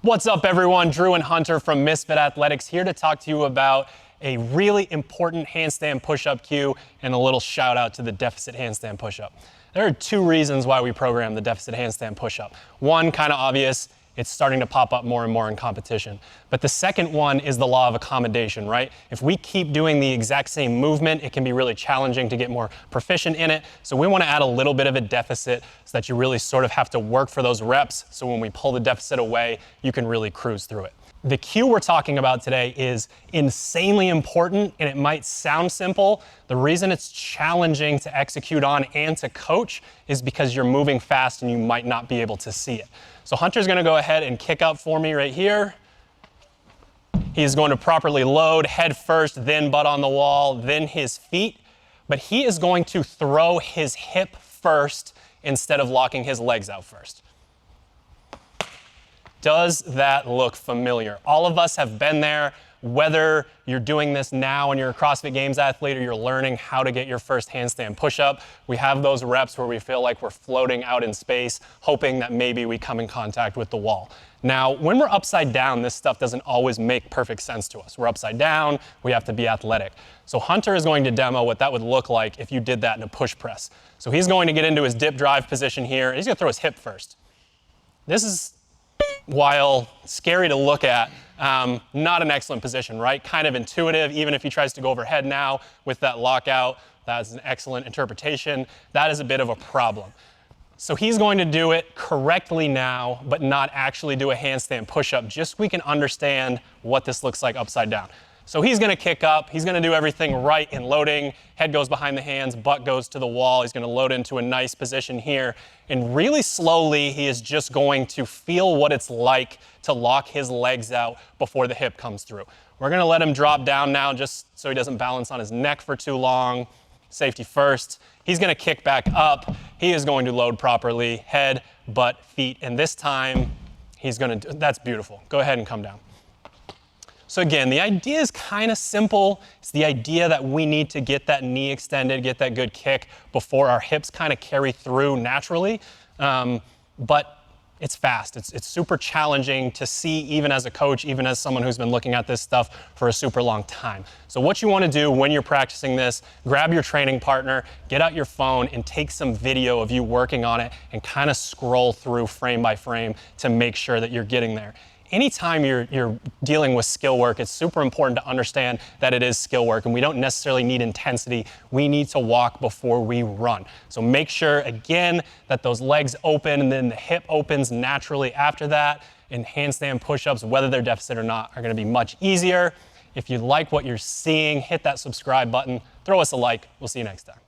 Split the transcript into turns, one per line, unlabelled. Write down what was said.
What's up, everyone? Drew and Hunter from Misfit Athletics here to talk to you about a really important handstand push-up cue and a little shout out to the deficit handstand push-up. There are two reasons why we program the deficit handstand push-up. One, kind of obvious, it's starting to pop up more and more in competition. But the second one is the law of accommodation, right? If we keep doing the exact same movement, it can be really challenging to get more proficient in it. So we want to add a little bit of a deficit so that you really sort of have to work for those reps. So when we pull the deficit away, you can really cruise through it. The cue we're talking about today is insanely important, and it might sound simple. The reason it's challenging to execute on and to coach is because you're moving fast and you might not be able to see it. So Hunter's gonna go ahead and kick up for me right here. He's going to properly load head first, then butt on the wall, then his feet. But he is going to throw his hip first instead of locking his legs out first. Does that look familiar? All of us have been there, whether you're doing this now and you're a CrossFit Games athlete or you're learning how to get your first handstand push-up. We have those reps where we feel like we're floating out in space, hoping that maybe we come in contact with the wall. Now, when we're upside down, this stuff doesn't always make perfect sense to us. We're upside down, we have to be athletic. So Hunter is going to demo what that would look like if you did that in a push press. So he's going to get into his dip drive position here. He's gonna throw his hip first. This is, while scary to look at, not an excellent position, right? Kind of intuitive, even if he tries to go overhead now with that lockout. That's an excellent interpretation. That is a bit of a problem. So he's going to do it correctly now, but not actually do a handstand push-up, just so we can understand what this looks like upside down. So he's gonna kick up, he's gonna do everything right in loading, head goes behind the hands, butt goes to the wall, he's gonna load into a nice position here, and really slowly he is just going to feel what it's like to lock his legs out before the hip comes through. We're gonna let him drop down now just so he doesn't balance on his neck for too long. Safety first. He's gonna kick back up, he is going to load properly, head, butt, feet, and this time he's gonna do, that's beautiful. Go ahead and come down. So again, the idea is kind of simple. It's the idea that we need to get that knee extended, get that good kick before our hips kind of carry through naturally. But it's fast. It's super challenging to see even as a coach, even as someone who's been looking at this stuff for a super long time. So what you want to do when you're practicing this, grab your training partner, get out your phone and take some video of you working on it and kind of scroll through frame by frame to make sure that you're getting there. Anytime you're dealing with skill work, it's super important to understand that it is skill work and we don't necessarily need intensity. We need to walk before we run. So make sure, again, that those legs open and then the hip opens naturally after that. And handstand push-ups, whether they're deficit or not, are gonna be much easier. If you like what you're seeing, hit that subscribe button, throw us a like. We'll see you next time.